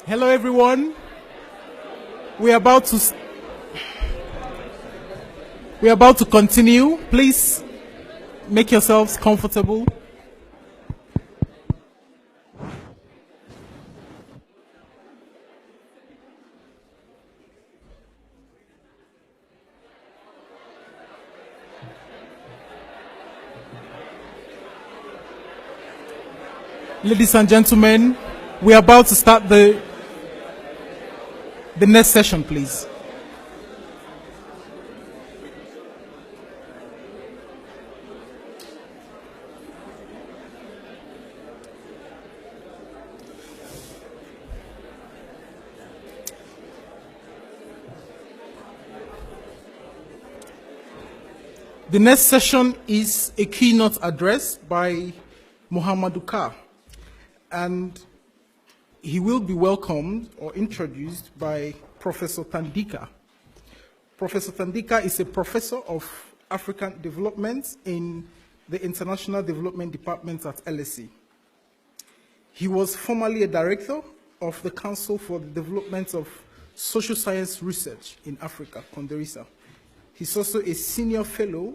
Hello, everyone. We are about to continue. Please make yourselves comfortable. Ladies and gentlemen, we are about to start the next session, please. The next session is a keynote address by Muhammadou, and he will be welcomed or introduced by Professor Tandika. Professor Tandika is a professor of African development in the International Development Department at LSE. He was formerly a director of the Council for the Development of Social Science Research in Africa, Conderisa. He's also a senior fellow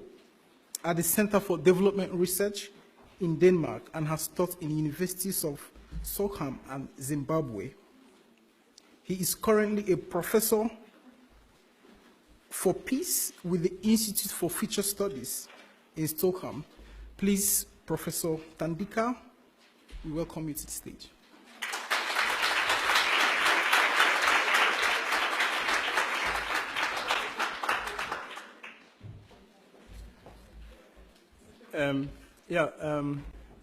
at the Center for Development Research in Denmark and has taught in universities of Stockholm and Zimbabwe. He is currently a professor for peace with the Institute for Future Studies in Stockholm. Please, Professor Tandika, we welcome you to the stage.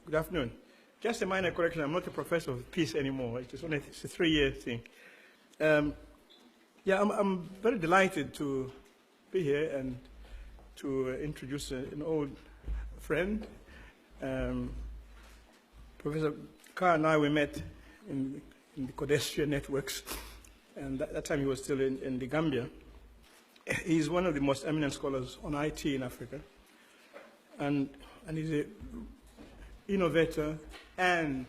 Good afternoon. Just a minor correction, I'm not a professor of peace anymore. It's a 3-year thing. I'm very delighted to be here and to introduce an old friend. Professor Carr and I, we met in the Codestria networks, and that time he was still in the Gambia. He's one of the most eminent scholars on IT in Africa, and he's an innovator and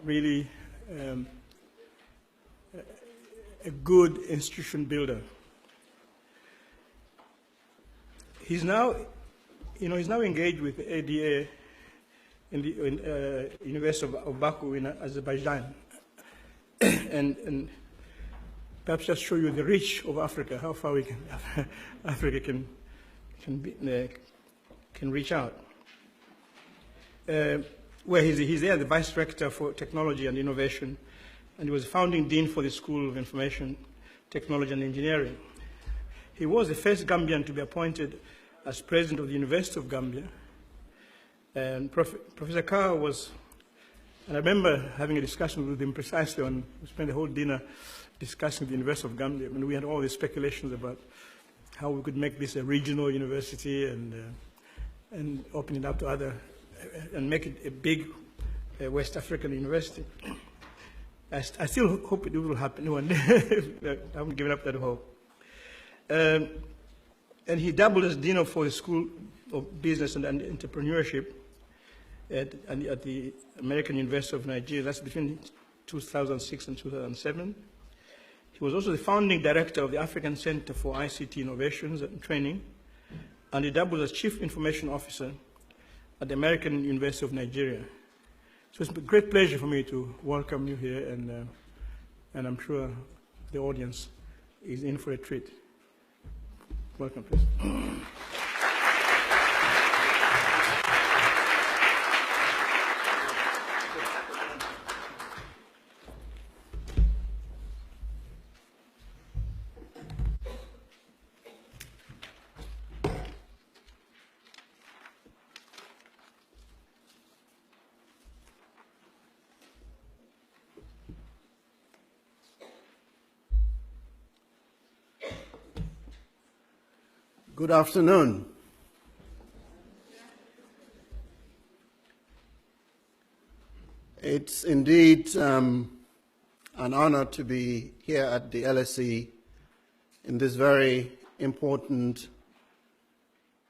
really a good institution builder. He's now engaged with the ADA in the University of Baku in Azerbaijan, and perhaps just show you the reach of Africa, how far Africa can reach out. Where he's there, the Vice Rector for Technology and Innovation, and he was founding Dean for the School of Information Technology and Engineering. He was the first Gambian to be appointed as President of the University of Gambia. And Professor Carr was, and I remember having a discussion with him precisely we spent the whole dinner discussing the University of Gambia, and we had all these speculations about how we could make this a regional university and open it up to other, and make it a big West African university. I still hope it will happen one day. I haven't given up that hope. And he doubled as Dean for the School of Business and Entrepreneurship at the American University of Nigeria. That's between 2006 and 2007. He was also the founding director of the African Center for ICT Innovations and Training, and he doubled as Chief Information Officer at the American University of Nigeria. So it's a great pleasure for me to welcome you here, and I'm sure the audience is in for a treat. Welcome, please. Good afternoon. It's indeed an honor to be here at the LSE in this very important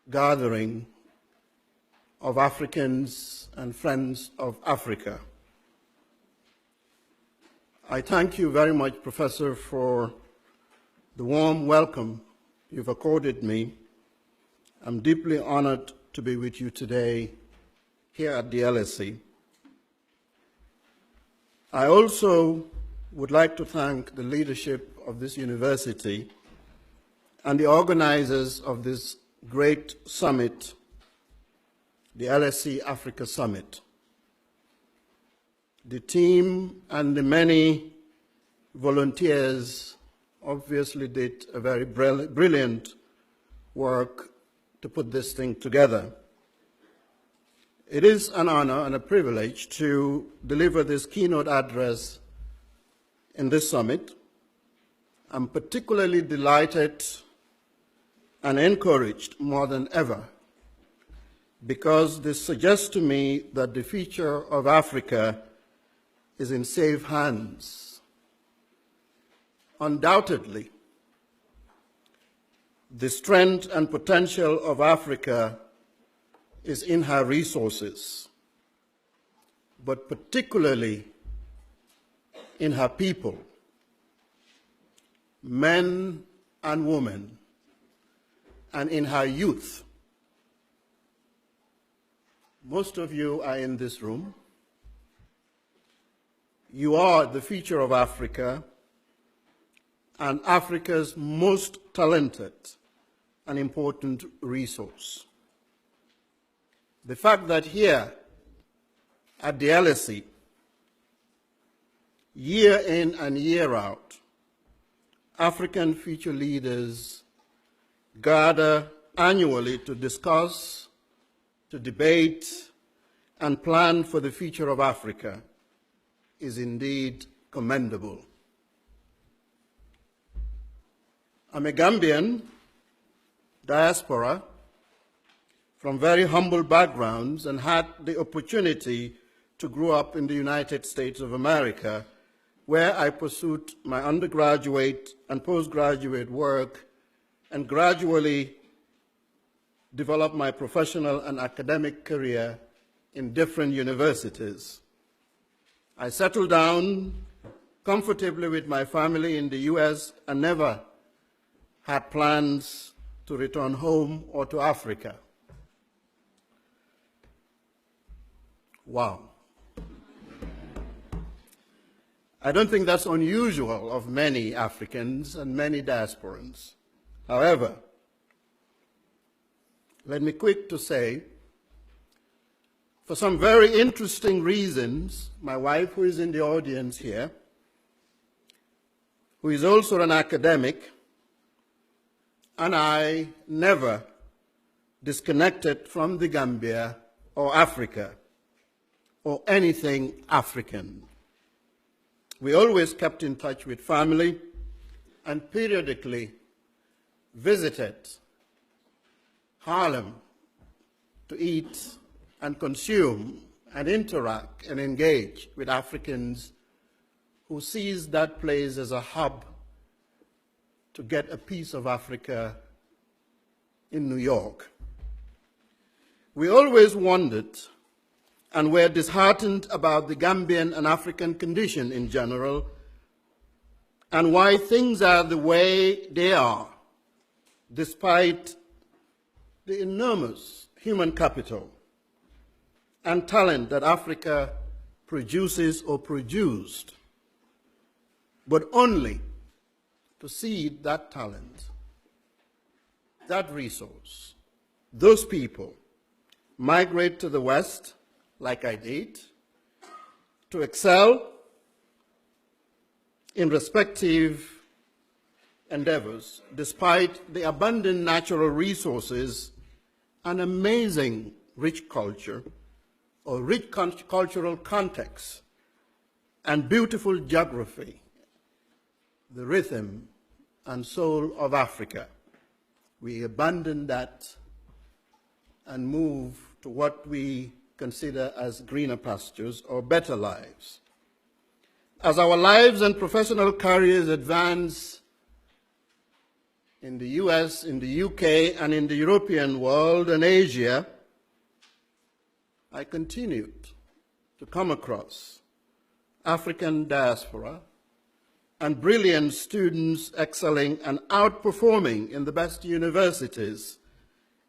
gathering of Africans and friends of Africa. I thank you very much, Professor, for the warm welcome you've accorded me. I'm deeply honored to be with you today here at the LSE. I also would like to thank the leadership of this university and the organizers of this great summit, the LSE Africa Summit. The team and the many volunteers obviously did a very brilliant work to put this thing together. It is an honor and a privilege to deliver this keynote address in this summit. I'm particularly delighted and encouraged more than ever because this suggests to me that the future of Africa is in safe hands. Undoubtedly, the strength and potential of Africa is in her resources, but particularly in her people, men and women, and in her youth. Most of you are in this room. You are the future of Africa and Africa's most talented and important resource. The fact that here at the LSE, year in and year out, African future leaders gather annually to discuss, to debate, and plan for the future of Africa is indeed commendable. I'm a Gambian, diaspora, from very humble backgrounds and had the opportunity to grow up in the United States of America, where I pursued my undergraduate and postgraduate work and gradually developed my professional and academic career in different universities. I settled down comfortably with my family in the US and never had plans to return home or to Africa. Wow. I don't think that's unusual of many Africans and many diasporans. However, let me quick to say, for some very interesting reasons, my wife, who is in the audience here, who is also an academic, and I never disconnected from the Gambia or Africa or anything African. We always kept in touch with family and periodically visited Harlem to eat and consume and interact and engage with Africans who sees that place as a hub to get a piece of Africa in New York. We always wondered and were disheartened about the Gambian and African condition in general and why things are the way they are, despite the enormous human capital and talent that Africa produces or produced, but only to seed that talent, that resource, those people migrate to the West, like I did, to excel in respective endeavors, despite the abundant natural resources and amazing rich culture, or rich cultural context, and beautiful geography, the rhythm and soul of Africa. We abandon that and move to what we consider as greener pastures or better lives. As our lives and professional careers advance in the US, in the UK, and in the European world and Asia, I continued to come across African diaspora and brilliant students excelling and outperforming in the best universities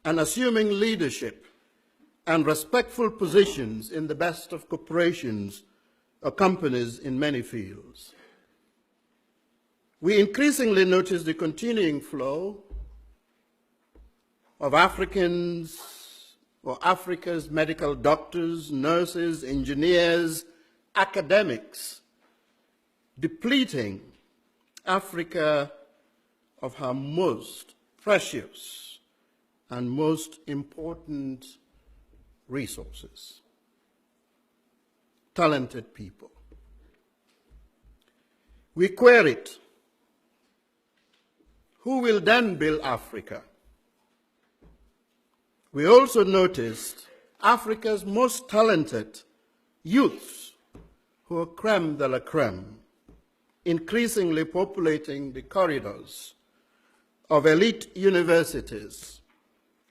and assuming leadership and respectful positions in the best of corporations or companies in many fields. We increasingly notice the continuing flow of Africans or Africa's medical doctors, nurses, engineers, academics, depleting Africa of her most precious and most important resources, talented people. We queried, who will then build Africa? We also noticed Africa's most talented youths, who are crème de la crème, increasingly populating the corridors of elite universities,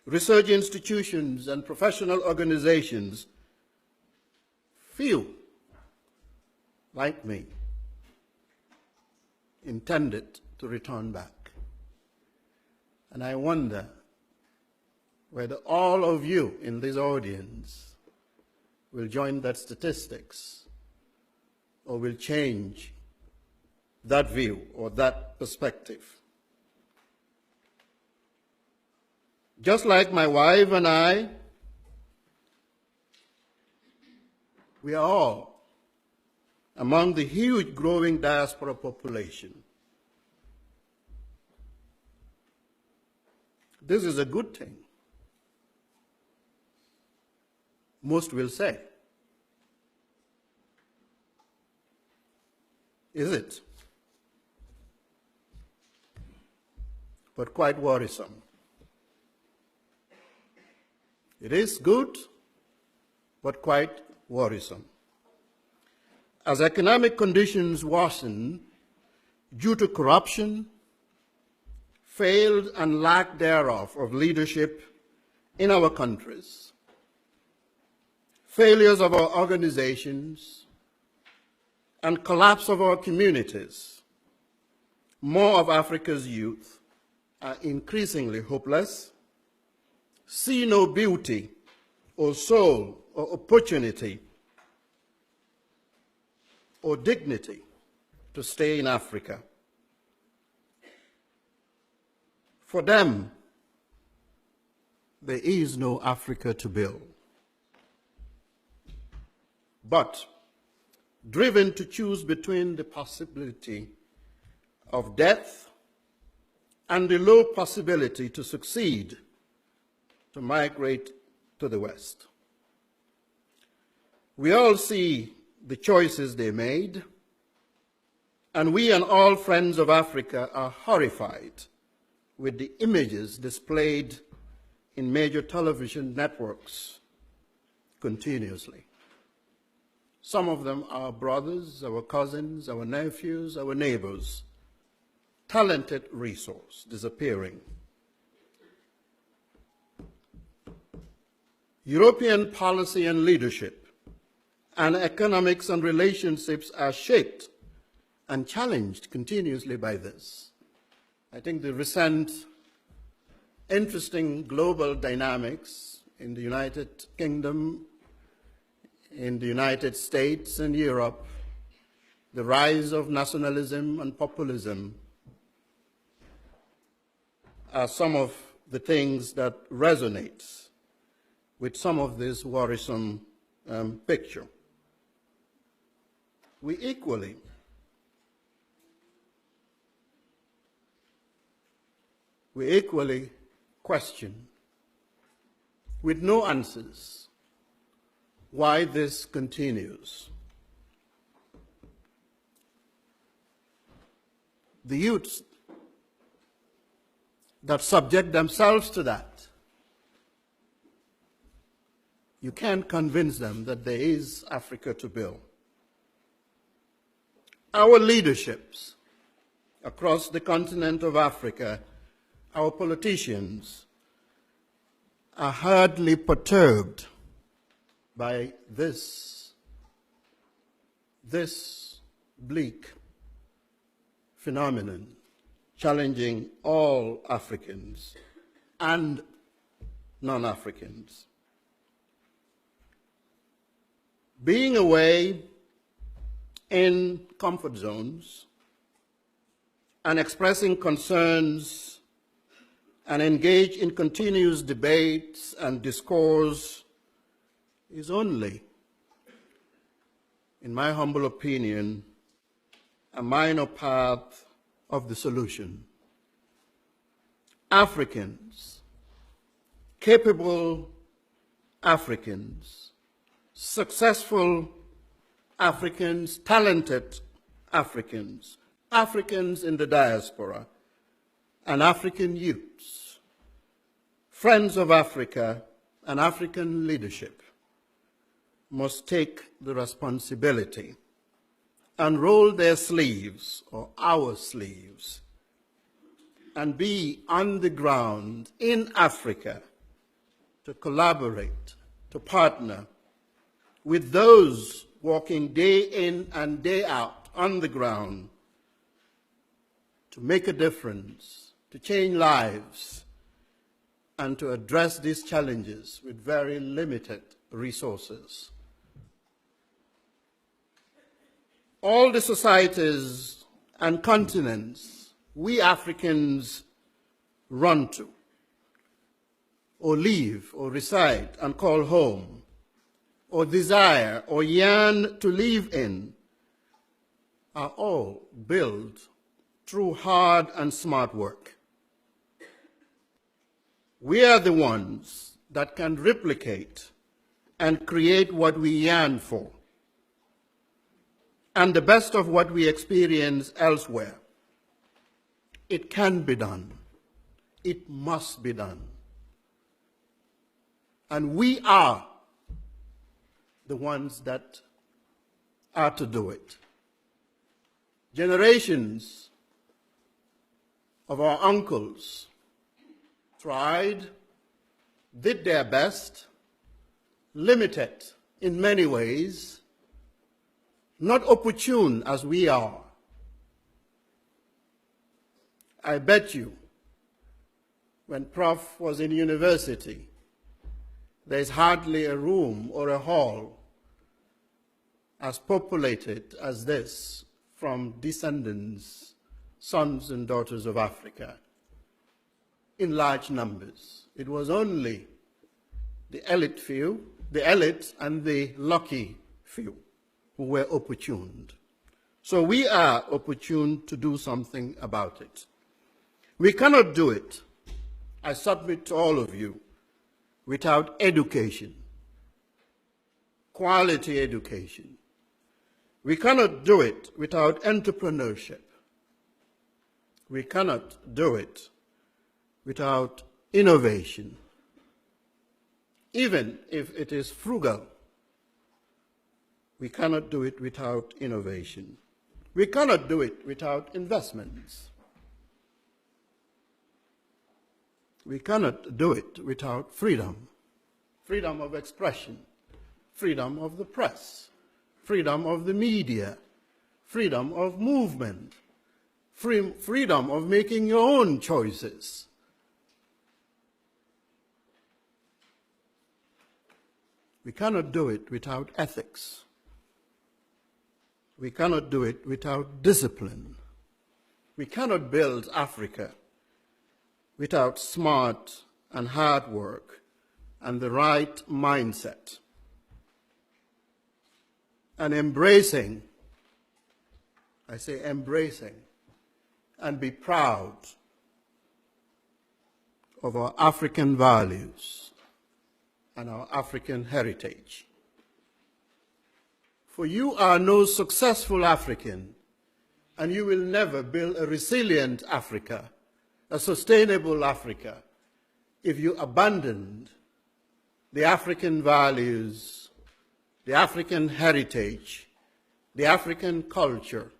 research institutions, and professional organizations. Few, like me, intended to return back. And I wonder whether all of you in this audience will join that statistics or will change that view or that perspective. Just like my wife and I, we are all among the huge growing diaspora population. This is a good thing, most will say. Is it? But quite worrisome. It is good, but quite worrisome. As economic conditions worsen due to corruption, failed and lack thereof of leadership in our countries, failures of our organizations, and collapse of our communities, more of Africa's youth are increasingly hopeless, see no beauty or soul or opportunity or dignity to stay in Africa. For them, there is no Africa to build. But driven to choose between the possibility of death and the low possibility to succeed, to migrate to the West. We all see the choices they made, and we and all friends of Africa are horrified with the images displayed in major television networks continuously. Some of them are brothers, our cousins, our nephews, our neighbors. Talented resource disappearing. European policy and leadership and economics and relationships are shaped and challenged continuously by this. I think the recent interesting global dynamics in the United Kingdom, in the United States and Europe, the rise of nationalism and populism are some of the things that resonate with some of this worrisome picture. We equally question, with no answers, why this continues. The youths that subject themselves to that, you can't convince them that there is Africa to build. Our leaderships across the continent of Africa, our politicians, are hardly perturbed by this bleak phenomenon challenging all Africans and non-Africans. Being away in comfort zones and expressing concerns and engage in continuous debates and discourse is only, in my humble opinion, a minor part of the solution. Africans, capable Africans, successful Africans, talented Africans, Africans in the diaspora, and African youths, friends of Africa and African leadership must take the responsibility and roll their sleeves, or our sleeves, and be on the ground in Africa to collaborate, to partner with those working day in and day out on the ground to make a difference, to change lives, and to address these challenges with very limited resources. All the societies and continents we Africans run to, or live, or reside, and call home, or desire, or yearn to live in, are all built through hard and smart work. We are the ones that can replicate and create what we yearn for, and the best of what we experience elsewhere. It can be done. It must be done. And we are the ones that are to do it. Generations of our uncles tried, did their best, limited in many ways, not opportune as we are. I bet you, when Prof was in university, there's hardly a room or a hall as populated as this from descendants, sons and daughters of Africa, in large numbers. It was only the elite few, the elite and the lucky few who were opportuned. So we are opportune to do something about it. We cannot do it, I submit to all of you, without education, quality education. We cannot do it without entrepreneurship. We cannot do it without innovation, even if it is frugal. We cannot do it without innovation. We cannot do it without investments. We cannot do it without freedom, freedom of expression, freedom of the press, freedom of the media, freedom of movement, freedom of making your own choices. We cannot do it without ethics. We cannot do it without discipline. We cannot build Africa without smart and hard work and the right mindset. And embracing, I say embracing, and be proud of our African values and our African heritage. For you are no successful African, and you will never build a resilient Africa, a sustainable Africa, if you abandoned the African values, the African heritage, the African culture,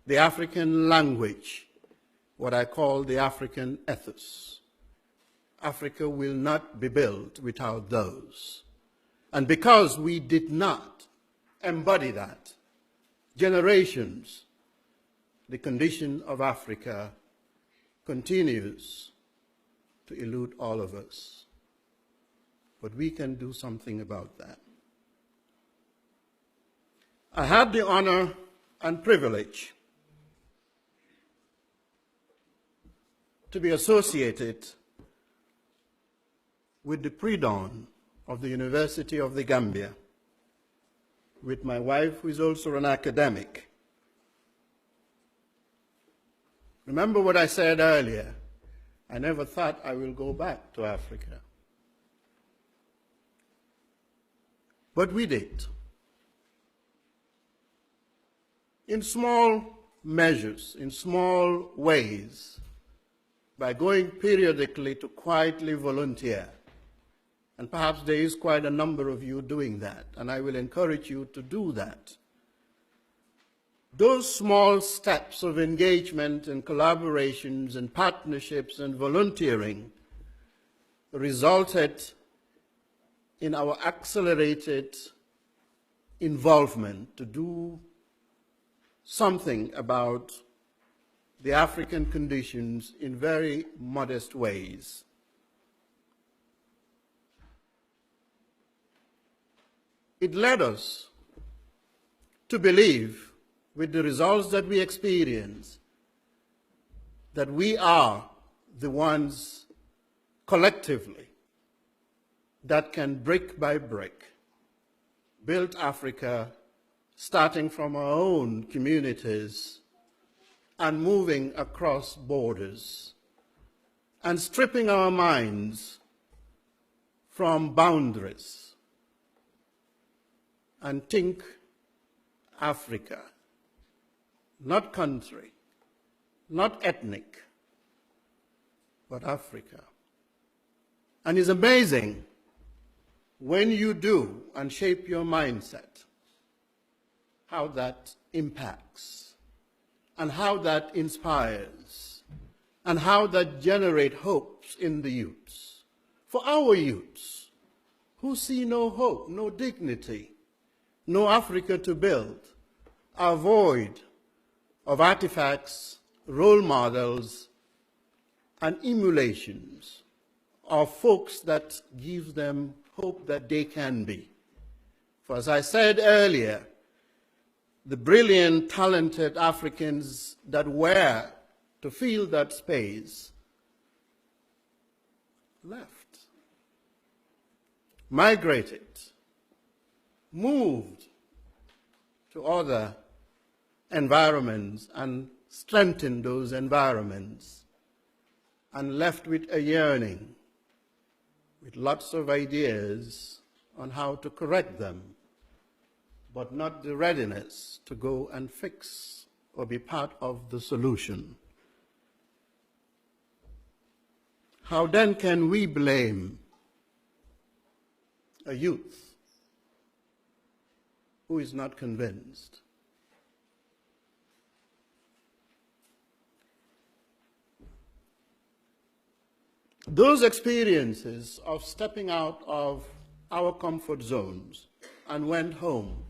the African language, what I call the African ethos. Africa will not be built without those. And because we did not embody that, generations the condition of Africa continues to elude all of us. But we can do something about that. I had the honor and privilege to be associated with the pre-dawn of the University of the Gambia, with my wife, who is also an academic. Remember what I said earlier, I never thought I will go back to Africa. But we did. In small measures, in small ways, by going periodically to quietly volunteer. And perhaps there is quite a number of you doing that, and I will encourage you to do that. Those small steps of engagement and collaborations and partnerships and volunteering resulted in our accelerated involvement to do something about the African conditions in very modest ways. It led us to believe, with the results that we experience, that we are the ones collectively that can, brick by brick, build Africa, starting from our own communities and moving across borders and stripping our minds from boundaries and think Africa, not country, not ethnic, but Africa. And it's amazing when you do and shape your mindset, how that impacts and how that inspires and how that generates hopes in the youths. For our youths who see no hope, no dignity, no Africa to build, are void of artifacts, role models, and emulations of folks that give them hope that they can be. For as I said earlier, the brilliant, talented Africans that were to fill that space left, migrated, moved to other environments and strengthened those environments, and left with a yearning, with lots of ideas on how to correct them, but not the readiness to go and fix or be part of the solution. How then can we blame a youth who is not convinced? Those experiences of stepping out of our comfort zones and went home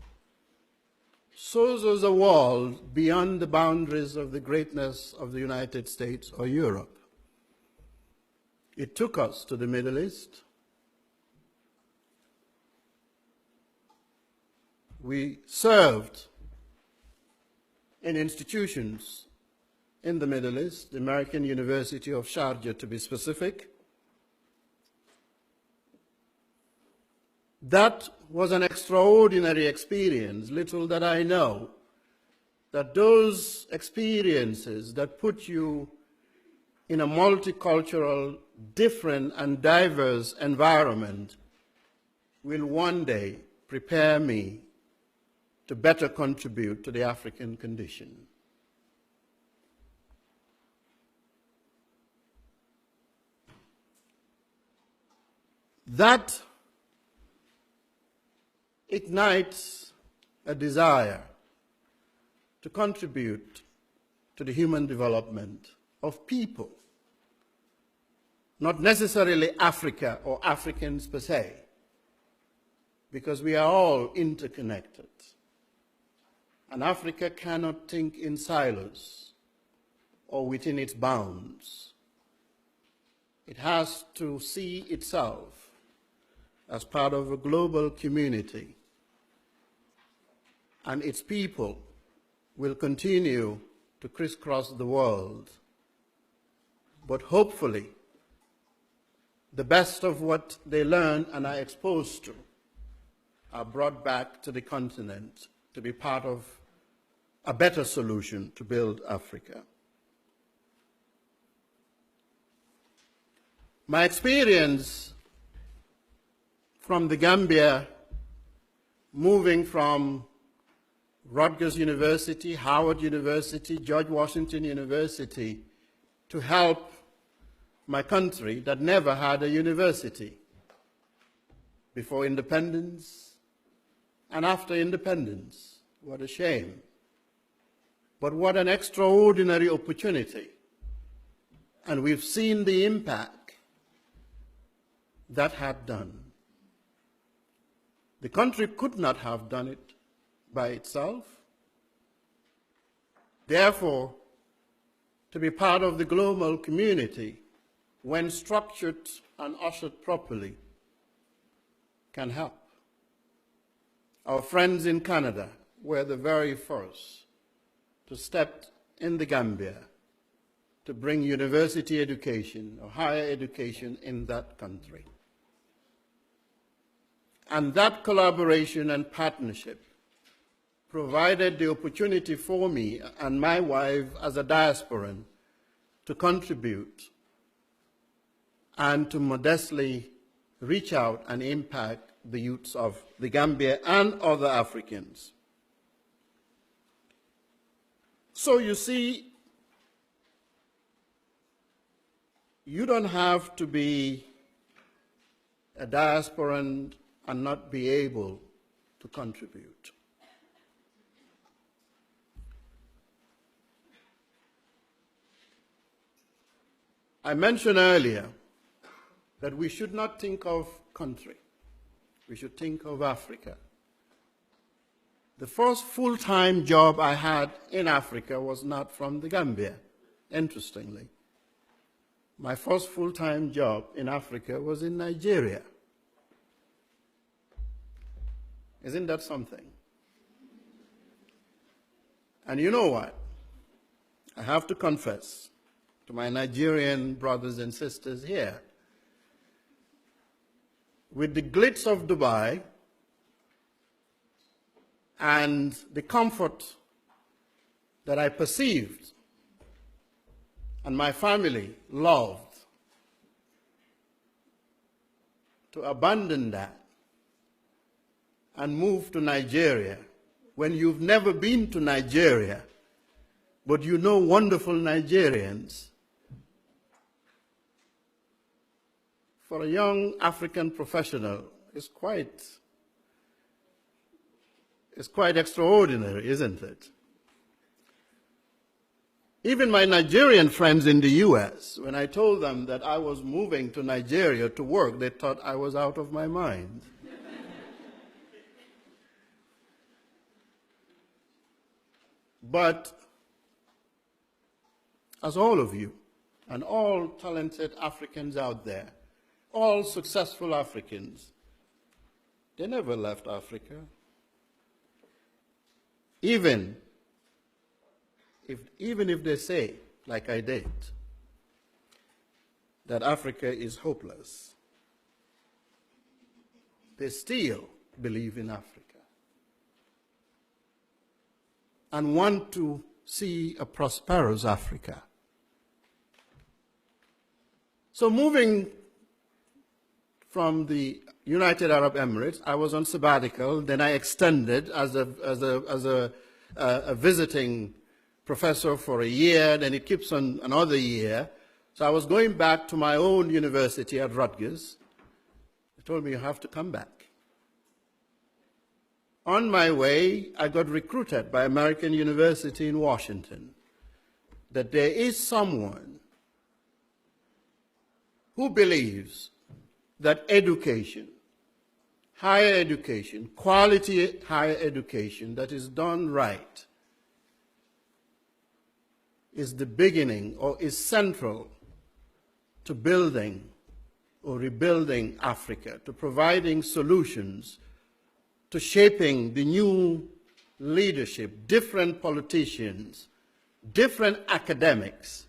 shows us a world beyond the boundaries of the greatness of the United States or Europe. It took us to the Middle East. We served in institutions in the Middle East, the American University of Sharjah to be specific. That was an extraordinary experience. Little that I know, that those experiences that put you in a multicultural, different and diverse environment will one day prepare me to better contribute to the African condition. That ignites a desire to contribute to the human development of people, not necessarily Africa or Africans per se, because we are all interconnected. And Africa cannot think in silos. or within its bounds. It has to see itself as part of a global community, and its people will continue to crisscross the world. But hopefully, the best of what they learn and are exposed to are brought back to the continent to be part of a better solution to build Africa. My experience from the Gambia, moving from Rutgers University, Howard University, George Washington University, to help my country that never had a university before independence and after independence. What a shame. But what an extraordinary opportunity. And we've seen the impact that had done. The country could not have done it by itself. Therefore, to be part of the global community, when structured and ushered properly, can help. Our friends in Canada were the very first to step in the Gambia to bring university education or higher education in that country. And that collaboration and partnership provided the opportunity for me and my wife as a diasporan to contribute and to modestly reach out and impact the youths of the Gambia and other Africans. So you see, you don't have to be a diasporan and not be able to contribute. I mentioned earlier that we should not think of country. We should think of Africa. The first full-time job I had in Africa was not from the Gambia, interestingly. My first full-time job in Africa was in Nigeria. Isn't that something? And you know what? I have to confess to my Nigerian brothers and sisters here, with the glitz of Dubai and the comfort that I perceived and my family loved, to abandon that and move to Nigeria when you've never been to Nigeria, but you know wonderful Nigerians, for a young African professional is quite extraordinary, isn't it? Even my Nigerian friends in the US, when I told them that I was moving to Nigeria to work, they thought I was out of my mind. But as all of you and all talented Africans out there, all successful Africans, they never left Africa. Even if they say, like I did, that Africa is hopeless, they still believe in Africa and want to see a prosperous Africa. So moving from the United Arab Emirates, I was on sabbatical, then I extended as a visiting professor for a year, then it keeps on another year. So I was going back to my own university at Rutgers. They told me, you have to come back. On my way, I got recruited by American University in Washington, that there is someone who believes that education, higher education, quality higher education that is done right, is the beginning or is central to building or rebuilding Africa, to providing solutions, to shaping the new leadership, different politicians, different academics,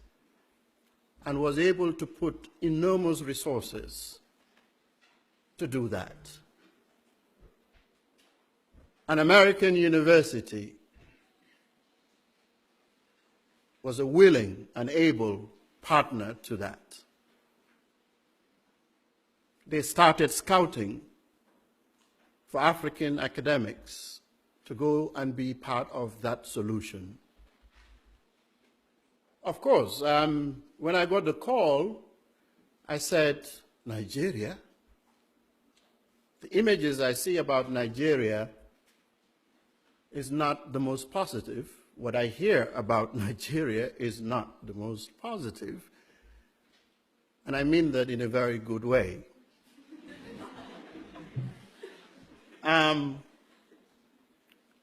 and was able to put enormous resources to do that. An American university was a willing and able partner to that. They started scouting for African academics to go and be part of that solution. Of course, when I got the call, I said, Nigeria? The images I see about Nigeria is not the most positive. What I hear about Nigeria is not the most positive. And I mean that in a very good way.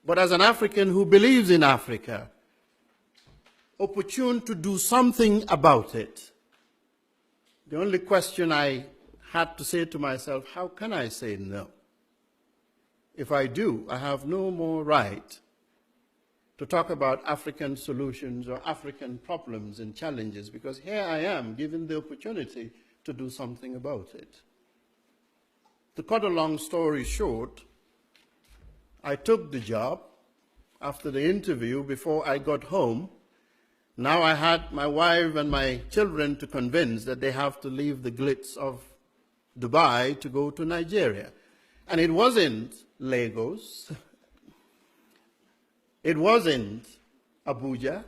But as an African who believes in Africa, opportune to do something about it, the only question I had to say to myself, how can I say no? If I do, I have no more right to talk about African solutions or African problems and challenges, because here I am given the opportunity to do something about it. To cut a long story short, I took the job after the interview. Before I got home, now I had my wife and my children to convince that they have to leave the glitz of Dubai to go to Nigeria. And it wasn't Lagos. It wasn't Abuja.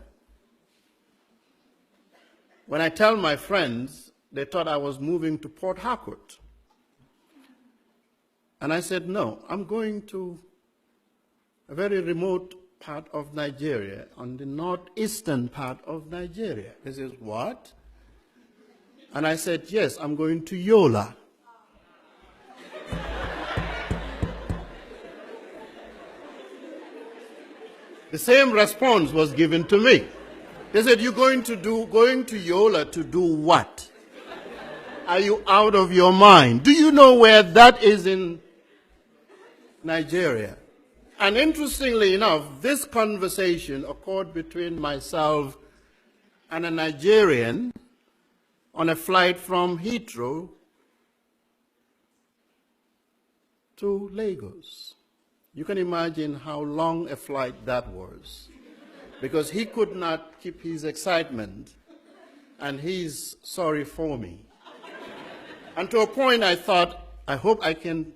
When I tell my friends, they thought I was moving to Port Harcourt. And I said, no, I'm going to a very remote part of Nigeria, on the northeastern part of Nigeria. He says, what? And I said, yes, I'm going to Yola. The same response was given to me. They said, you're going to Yola to do what? Are you out of your mind? Do you know where that is in Nigeria? And interestingly enough, this conversation occurred between myself and a Nigerian on a flight from Heathrow to Lagos. You can imagine how long a flight that was, because he could not keep his excitement, and he's sorry for me. And to a point I thought, I hope I can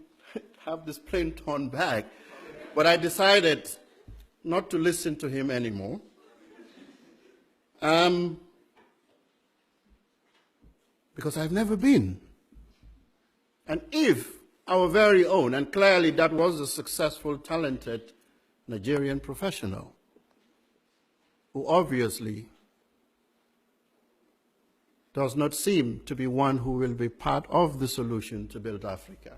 have this plane turned back. But I decided not to listen to him anymore. Because I've never been. And if our very own, and clearly that was a successful, talented Nigerian professional, who obviously does not seem to be one who will be part of the solution to build Africa.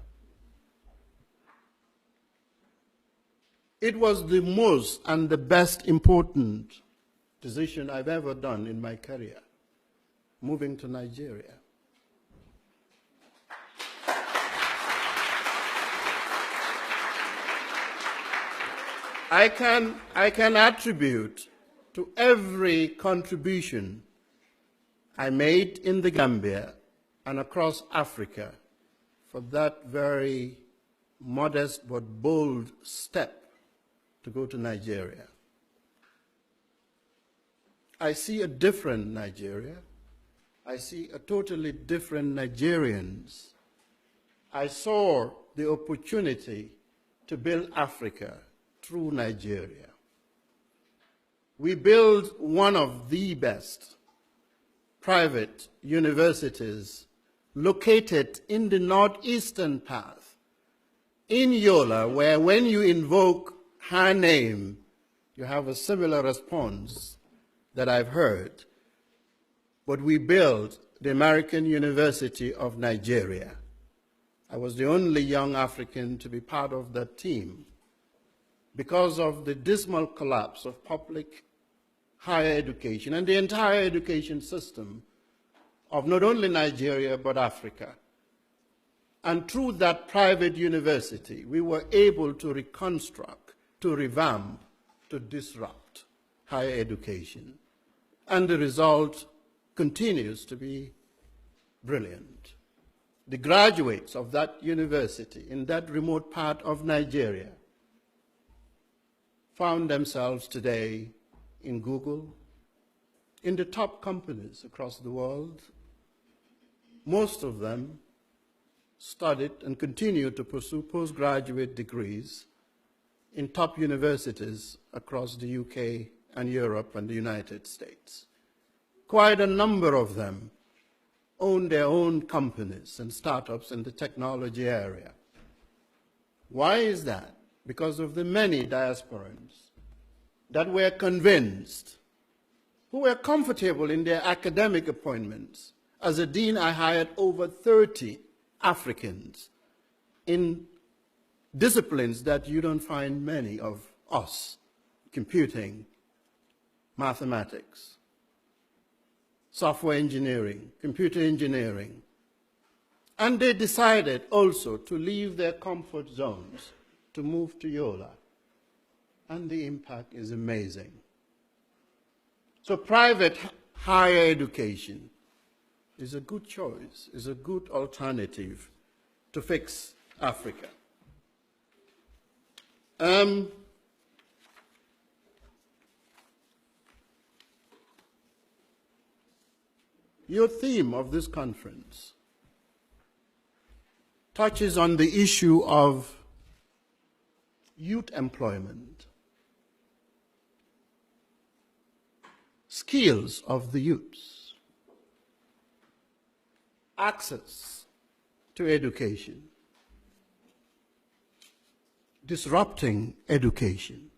It was the most and the best important decision I've ever done in my career, moving to Nigeria. I can attribute to every contribution I made in the Gambia and across Africa for that very modest but bold step to go to Nigeria. I see a different Nigeria. I see a totally different Nigerians. I saw the opportunity to build Africa through Nigeria. We built one of the best private universities located in the northeastern part, in Yola, where when you invoke her name, you have a similar response that I've heard. But we built the American University of Nigeria. I was the only young African to be part of that team. Because of the dismal collapse of public higher education and the entire education system of not only Nigeria but Africa. And through that private university, we were able to reconstruct, to revamp, to disrupt higher education. And the result continues to be brilliant. The graduates of that university in that remote part of Nigeria found themselves today in Google, in the top companies across the world. Most of them studied and continue to pursue postgraduate degrees in top universities across the UK and Europe and the United States. Quite a number of them own their own companies and startups in the technology area. Why is that? Because of the many diasporans that were convinced, who were comfortable in their academic appointments. As a dean, I hired over 30 Africans in disciplines that you don't find many of us: computing, mathematics, software engineering, computer engineering. And they decided also to leave their comfort zones to move to Yola. And the impact is amazing. So private higher education is a good choice, is a good alternative to fix Africa. Your theme of this conference touches on the issue of youth employment, skills of the youths, access to education, disrupting education,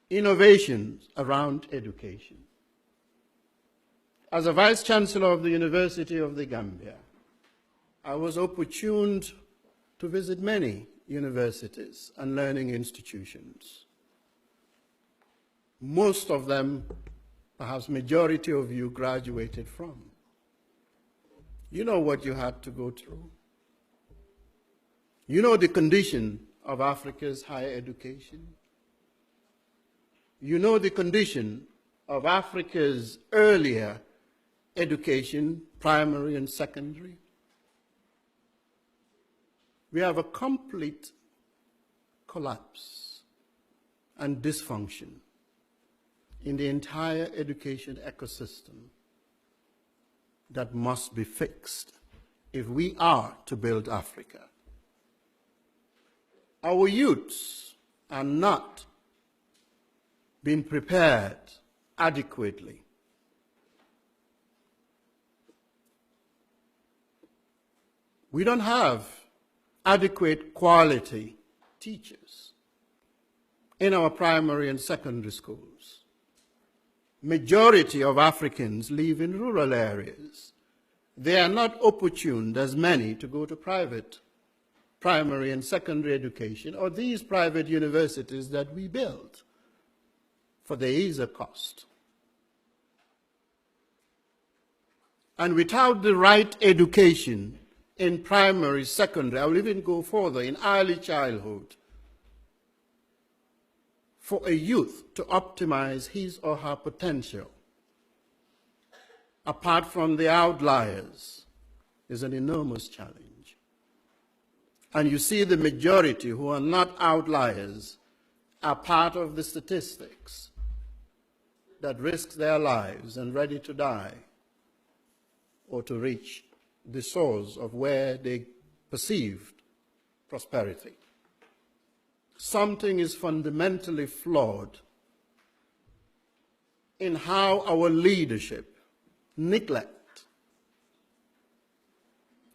innovations around education. As a Vice Chancellor of the University of the Gambia, I was opportuned to visit many universities and learning institutions. Most of them, perhaps majority of you, graduated from. You know what you had to go through. You know the condition of Africa's higher education. You know the condition of Africa's earlier education, primary and secondary. We have a complete collapse and dysfunction in the entire education ecosystem that must be fixed if we are to build Africa. Our youths are not being prepared adequately. We don't have adequate quality teachers in our primary and secondary schools. Majority of Africans live in rural areas. They are not opportuned as many to go to private primary and secondary education or these private universities that we build, for there is a cost. And without the right education in primary, secondary, I will even go further, in early childhood, for a youth to optimize his or her potential, apart from the outliers, is an enormous challenge. And you see the majority who are not outliers are part of the statistics that risk their lives and ready to die or to reach the source of where they perceived prosperity. Something is fundamentally flawed in how our leadership neglect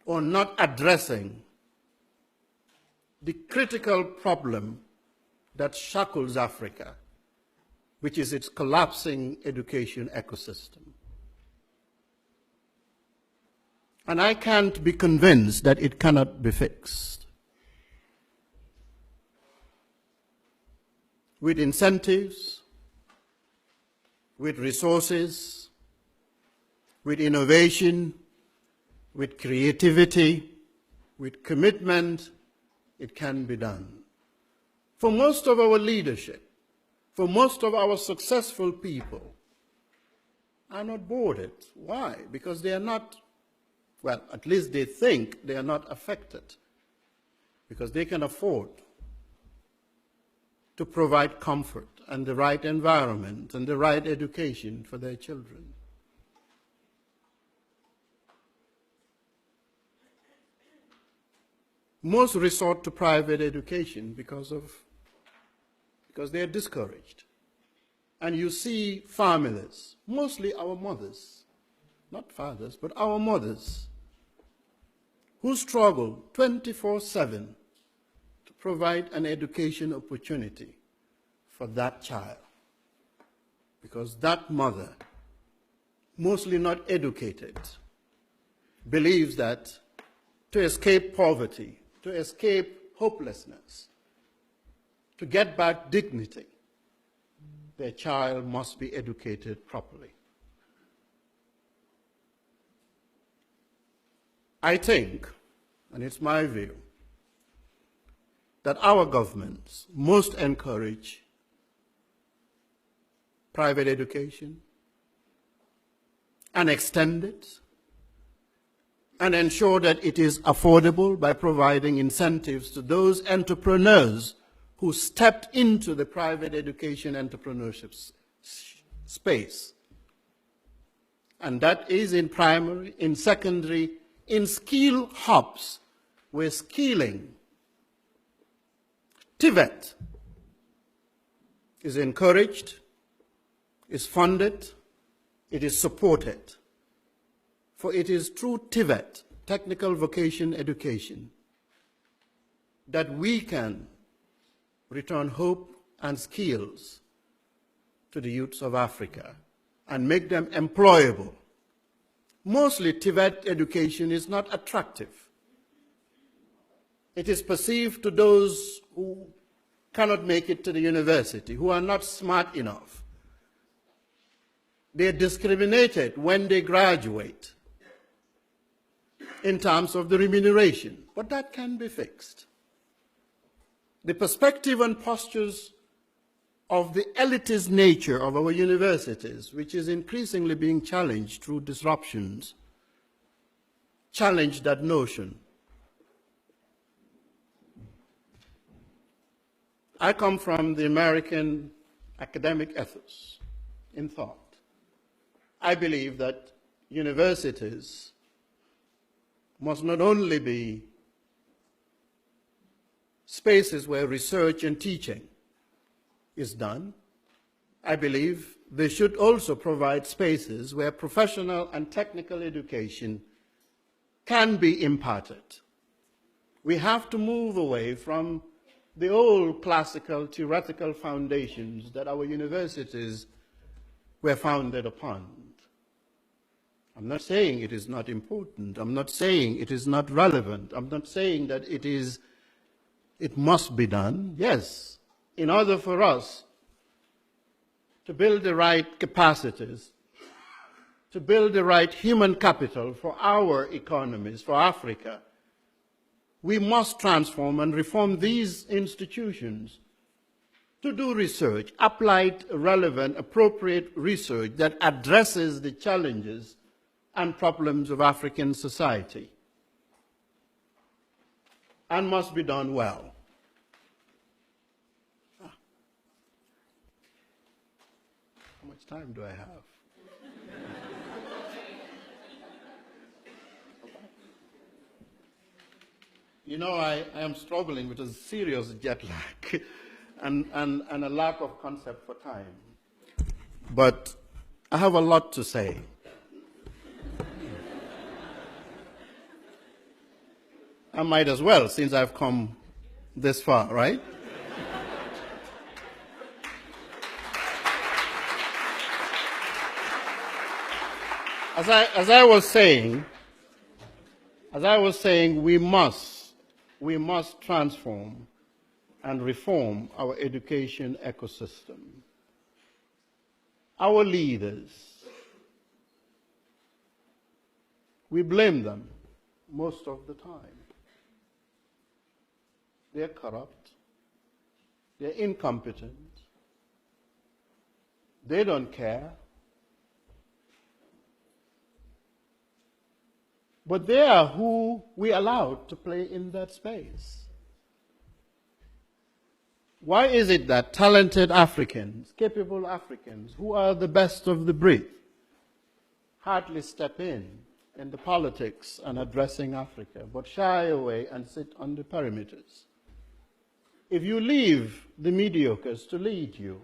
or not addressing the critical problem that shackles Africa, which is its collapsing education ecosystem. And I can't be convinced that it cannot be fixed. With incentives, with resources, with innovation, with creativity, with commitment, it can be done. For most of our leadership, for most of our successful people, are not boarded. Why? Because they are not, well, at least they think they are not affected, because they can afford to provide comfort and the right environment and the right education for their children. Most resort to private education because they are discouraged. And you see families, mostly our mothers, not fathers, but our mothers, who struggle 24/7 to provide an education opportunity for that child. Because that mother, mostly not educated, believes that to escape poverty, to escape hopelessness, to get back dignity, their child must be educated properly. I think, and it's my view, that our governments must encourage private education and extend it and ensure that it is affordable by providing incentives to those entrepreneurs who stepped into the private education entrepreneurship space. And that is in primary, in secondary, in skill hubs, where skilling, TVET, is encouraged, is funded, it is supported. For it is through TVET, technical vocation education, that we can return hope and skills to the youths of Africa and make them employable. Mostly TVET education is not attractive. It is perceived to those who cannot make it to the university, who are not smart enough. They are discriminated when they graduate in terms of the remuneration, but that can be fixed. The perspective and postures of the elitist nature of our universities, which is increasingly being challenged through disruptions, challenge that notion. I come from the American academic ethos in thought. I believe that universities must not only be spaces where research and teaching is done. I believe they should also provide spaces where professional and technical education can be imparted. We have to move away from the old classical theoretical foundations that our universities were founded upon. I'm not saying it is not important. I'm not saying it is not relevant. I'm not saying that it must be done. Yes, in order for us to build the right capacities, to build the right human capital for our economies, for Africa, we must transform and reform these institutions to do research, applied, relevant, appropriate research that addresses the challenges and problems of African society, and must be done well. How much time do I have? You know, I am struggling with a serious jet lag and a lack of concept for time. But I have a lot to say. I might as well, since I've come this far, right? As I was saying, we must transform and reform our education ecosystem. our leaders, we blame them most of the time. They're corrupt, they're incompetent, they don't care. But they are who we allowed to play in that space. Why is it that talented Africans, capable Africans, who are the best of the breed, hardly step in the politics and addressing Africa, but shy away and sit on the perimeters? If you leave the mediocres to lead you,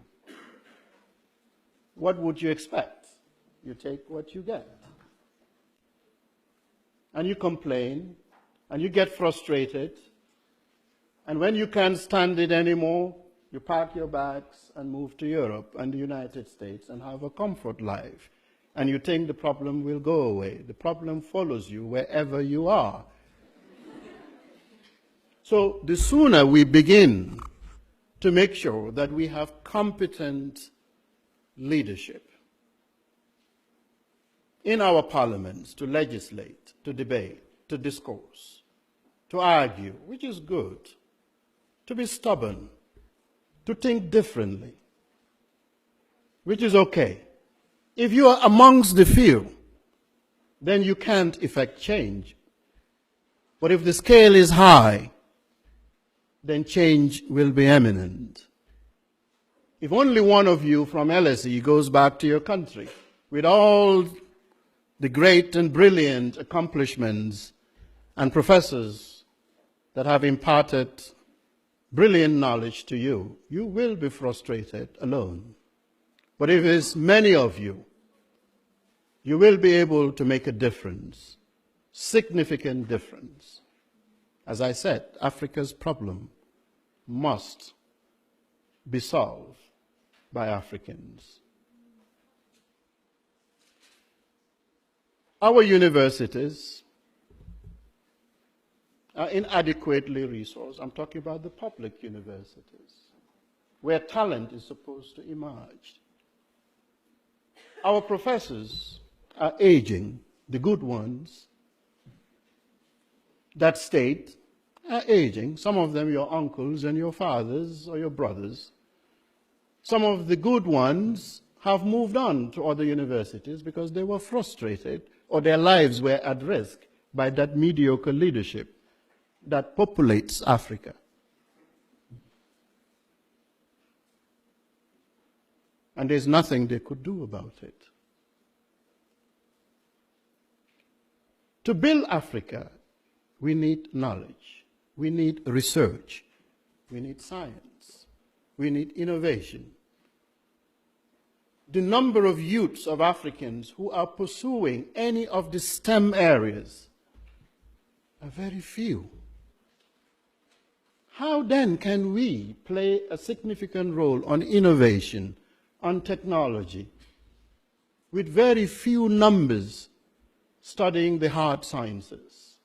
what would you expect? You take what you get. And you complain, and you get frustrated, and when you can't stand it anymore, you pack your bags and move to Europe and the United States and have a comfort life. And you think the problem will go away. The problem follows you wherever you are. So the sooner we begin to make sure that we have competent leadership in our parliaments to legislate, to debate, to discourse, to argue, which is good, to be stubborn, to think differently, which is okay. If you are amongst the few, then you can't effect change. But if the scale is high, then change will be imminent. If only one of you from LSE goes back to your country with all the great and brilliant accomplishments and professors that have imparted brilliant knowledge to you, you will be frustrated alone. But if it's many of you, you will be able to make a difference, significant difference. As I said, Africa's problem must be solved by Africans. Our universities are inadequately resourced. I'm talking about the public universities, where talent is supposed to emerge. Our professors are aging, the good ones that stayed are aging. Some of them your uncles and your fathers or your brothers. Some of the good ones have moved on to other universities because they were frustrated or their lives were at risk by that mediocre leadership that populates Africa. And there's nothing they could do about it. To build Africa, we need knowledge, we need research, we need science, we need innovation. The number of youths of Africans who are pursuing any of the STEM areas are very few. How then can we play a significant role on innovation, on technology, with very few numbers studying the hard sciences?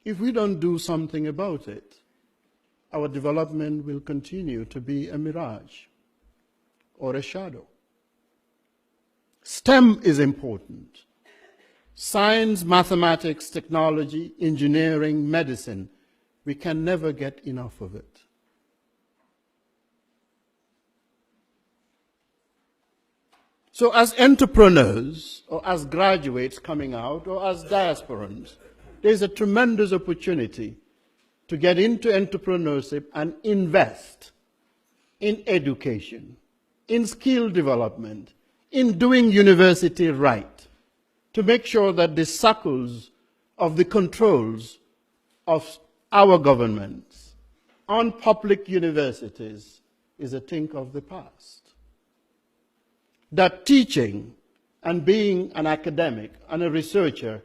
If we don't do something about it, our development will continue to be a mirage or a shadow. STEM is important. Science, mathematics, technology, engineering, medicine, we can never get enough of it. So as entrepreneurs, or as graduates coming out, or as diasporans, there's a tremendous opportunity to get into entrepreneurship and invest in education, in skill development, in doing university right, to make sure that the circles of the controls of our governments on public universities is a thing of the past. That teaching and being an academic and a researcher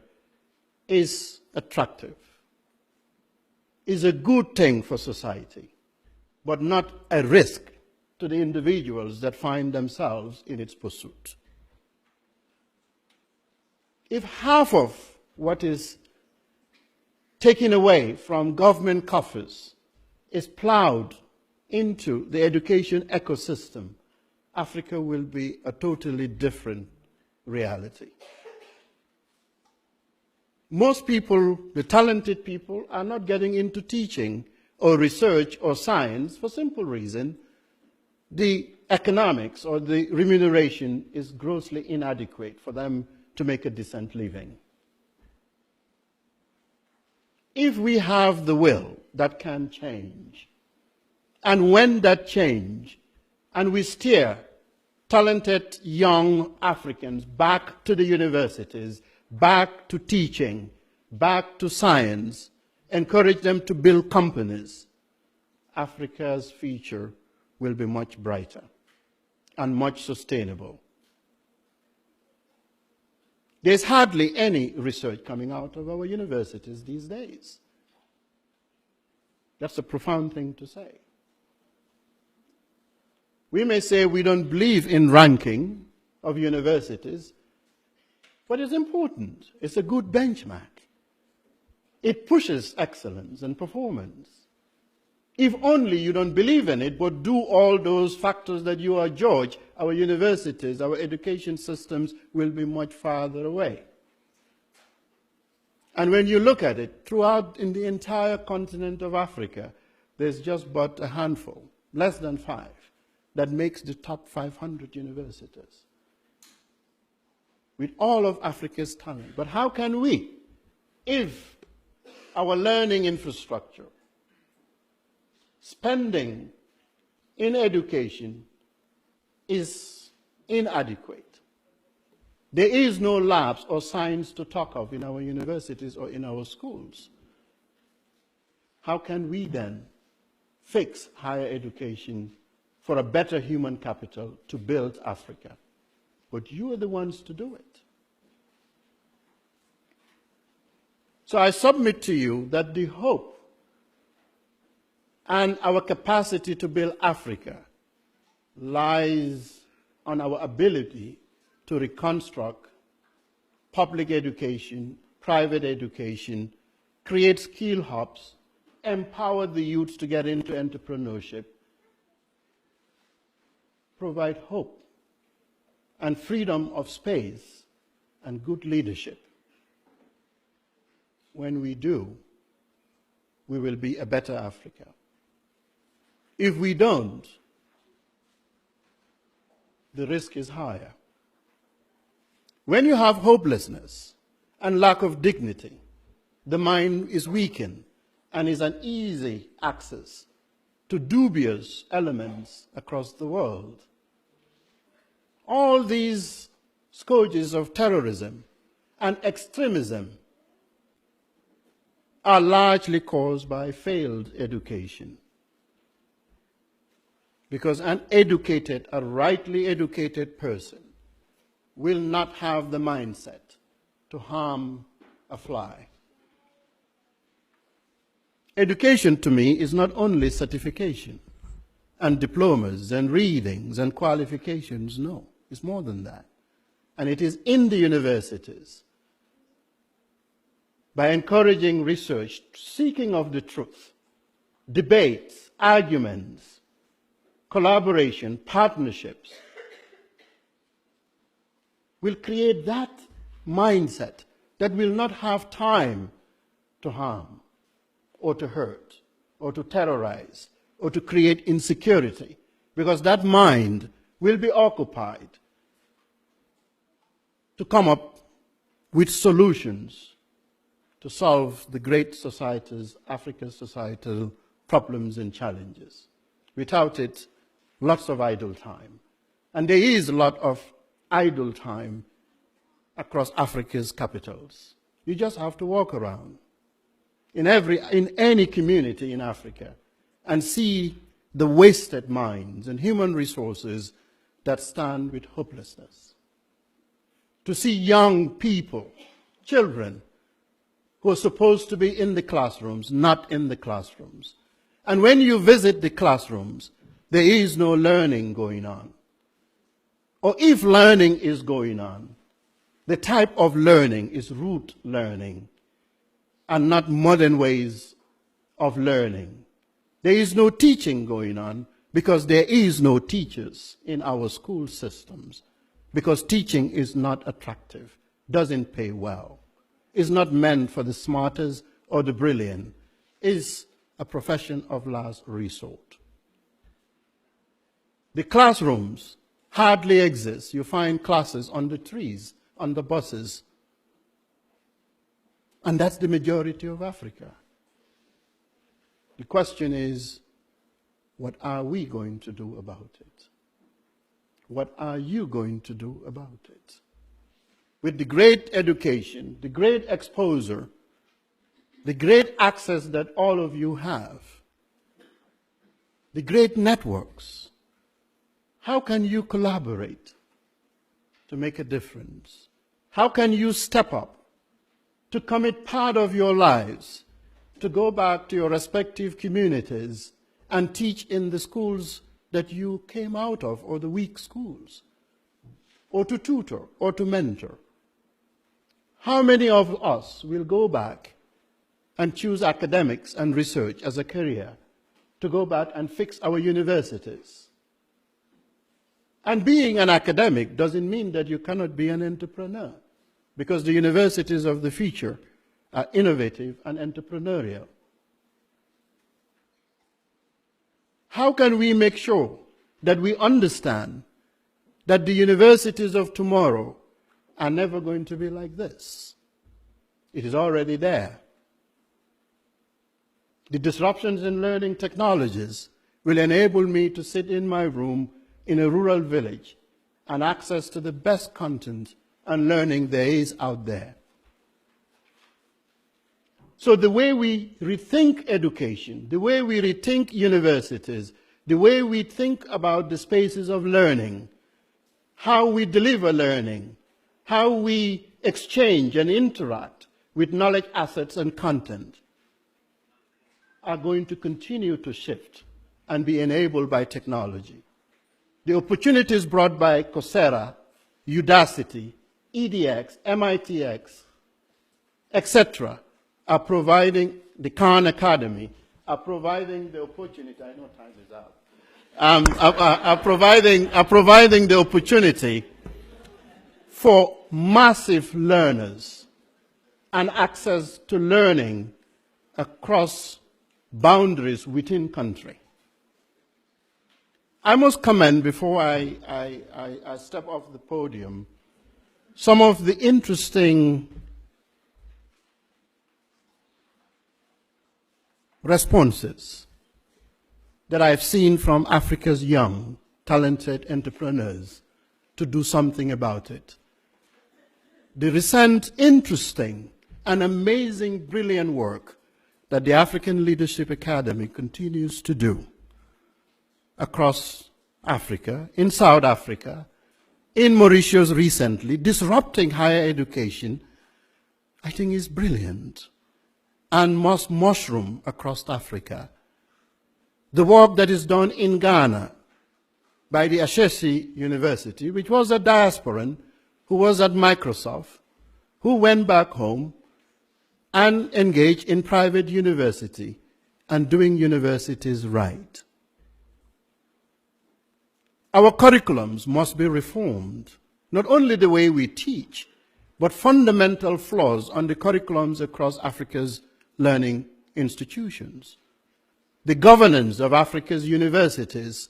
is attractive, is a good thing for society, but not a risk to the individuals that find themselves in its pursuit. If half of what is taken away from government coffers is plowed into the education ecosystem, Africa will be a totally different reality. Most people, the talented people, are not getting into teaching or research or science for simple reason. The economics or the remuneration is grossly inadequate for them to make a decent living. If we have the will, that can change. And when that change, and we steer talented young Africans back to the universities, back to teaching, back to science, encourage them to build companies, Africa's future will be much brighter and much sustainable. There's hardly any research coming out of our universities these days. That's a profound thing to say. We may say we don't believe in ranking of universities, but it's important. It's a good benchmark. It pushes excellence and performance. If only you don't believe in it, but do all those factors that you are judged, our universities, our education systems will be much farther away. And when you look at it, throughout in the entire continent of Africa, there's just but a handful, less than 5, that makes the top 500 universities with all of Africa's talent. But how can we, if our learning infrastructure, spending in education is inadequate? There is no labs or science to talk of in our universities or in our schools. How can we then fix higher education for a better human capital to build Africa? But you are the ones to do it. So I submit to you that the hope and our capacity to build Africa lies on our ability to reconstruct public education, private education, create skill hubs, empower the youth to get into entrepreneurship, provide hope and freedom of space and good leadership. When we do, we will be a better Africa. If we don't, the risk is higher. When you have hopelessness and lack of dignity, the mind is weakened and is an easy access to dubious elements across the world. All these scourges of terrorism and extremism are largely caused by failed education. Because an educated, a rightly educated person will not have the mindset to harm a fly. Education to me is not only certification and diplomas and readings and qualifications, no, it's more than that. And it is in the universities, by encouraging research, seeking of the truth, debates, arguments, collaboration, partnerships, will create that mindset that will not have time to harm or to hurt or to terrorize or to create insecurity, because that mind will be occupied to come up with solutions to solve the great societies, Africa's societal problems and challenges. Without it, lots of idle time. And there is a lot of idle time across Africa's capitals. You just have to walk around in any community in Africa and see the wasted minds and human resources that stand with hopelessness. To see young people, children, who are supposed to be in the classrooms, not in the classrooms. And when you visit the classrooms, there is no learning going on. Or if learning is going on, the type of learning is rote learning and not modern ways of learning There is no teaching going on because there is no teachers in our school systems, because teaching is not attractive, doesn't pay well, is not meant for the smartest or the brilliant, is a profession of last resort. The classrooms hardly exist. You find classes on the trees, on the buses, and that's the majority of Africa. The question is, what are we going to do about it? What are you going to do about it? With the great education, the great exposure, the great access that all of you have, the great networks, how can you collaborate to make a difference? How can you step up to commit part of your lives to go back to your respective communities and teach in the schools that you came out of, or the weak schools, or to tutor, or to mentor? How many of us will go back and choose academics and research as a career to go back and fix our universities? And being an academic doesn't mean that you cannot be an entrepreneur, because the universities of the future are innovative and entrepreneurial. How can we make sure that we understand that the universities of tomorrow are never going to be like this? It is already there. The disruptions in learning technologies will enable me to sit in my room in a rural village and access to the best content and learning there is out there. So the way we rethink education, the way we rethink universities, the way we think about the spaces of learning, how we deliver learning, how we exchange and interact with knowledge assets and content, are going to continue to shift and be enabled by technology. The opportunities brought by Coursera, Udacity, EDX, MITx, etc., are providing, the Khan Academy, are providing the opportunity, I know time is out, are providing the opportunity for massive learners and access to learning across boundaries within country. I must commend, before I step off the podium, some of the interesting responses that I've seen from Africa's young, talented entrepreneurs to do something about it. The recent interesting and amazing, brilliant work that the African Leadership Academy continues to do across Africa, in South Africa, in Mauritius recently, disrupting higher education, I think is brilliant and must mushroom across Africa. The work that is done in Ghana by the Ashesi University, which was a diasporan who was at Microsoft, who went back home and engaged in private university and doing universities right. Our curriculums must be reformed, not only the way we teach, but fundamental flaws on the curriculums across Africa's learning institutions. The governance of Africa's universities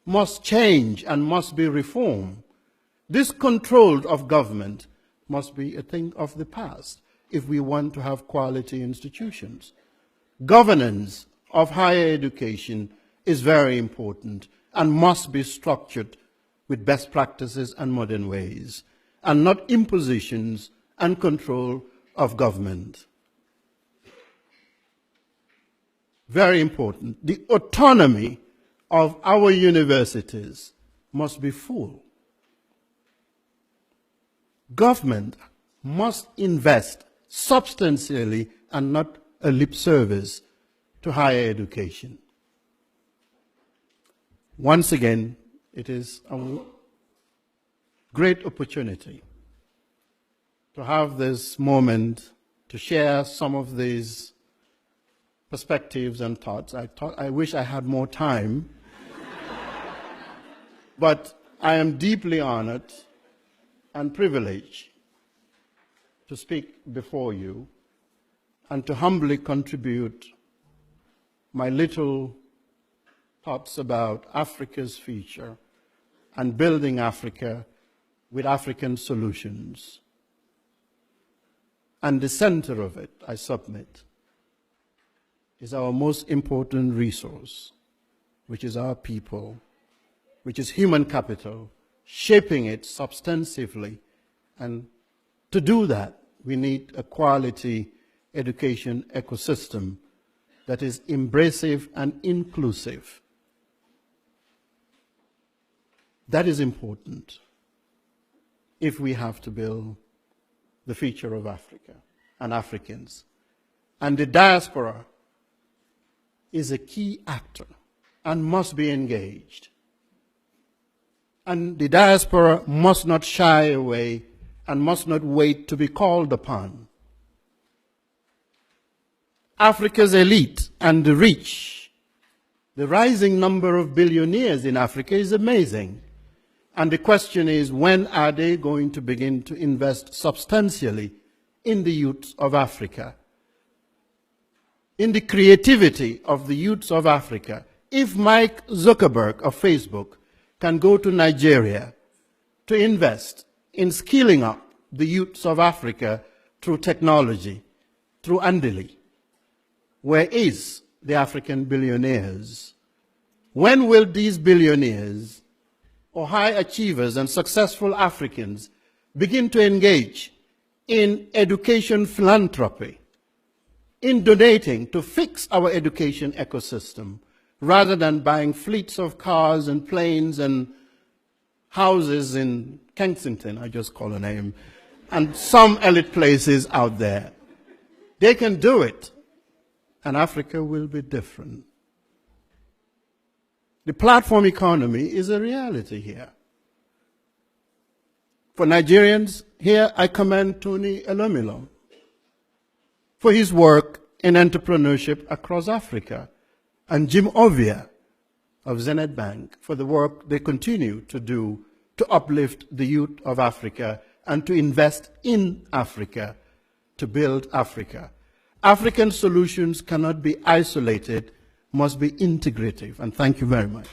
must change and must be reformed. This control of government must be a thing of the past if we want to have quality institutions. Governance of higher education is very important and must be structured with best practices and modern ways, and not impositions and control of government. Very important. The autonomy of our universities must be full. Government must invest substantially and not a lip service to higher education. Once again, it is a great opportunity to have this moment to share some of these perspectives and thoughts. I wish I had more time, but I am deeply honored and privileged to speak before you and to humbly contribute my little thoughts about Africa's future and building Africa with African solutions. And the center of it, I submit, is our most important resource, which is our people, which is human capital, shaping it substantively. And to do that, we need a quality education ecosystem that is embracive and inclusive. That is important if we have to build the future of Africa and Africans. And the diaspora is a key actor and must be engaged. And the diaspora must not shy away and must not wait to be called upon. Africa's elite and the rich, the rising number of billionaires in Africa is amazing. And the question is, when are they going to begin to invest substantially in the youth of Africa, in the creativity of the youths of Africa? If Mark Zuckerberg of Facebook can go to Nigeria to invest in skilling up the youths of Africa through technology, through Andeli, where is the African billionaires? When will these billionaires or high achievers and successful Africans begin to engage in education philanthropy, in donating to fix our education ecosystem, rather than buying fleets of cars and planes and houses in Kensington, I just call a name, and some elite places out there? They can do it, and Africa will be different. The platform economy is a reality here. For Nigerians, here I commend Tony Elomilo for his work in entrepreneurship across Africa, and Jim Ovia of Zenith Bank for the work they continue to do to uplift the youth of Africa and to invest in Africa, to build Africa. African solutions cannot be isolated, must be integrative. And thank you very much.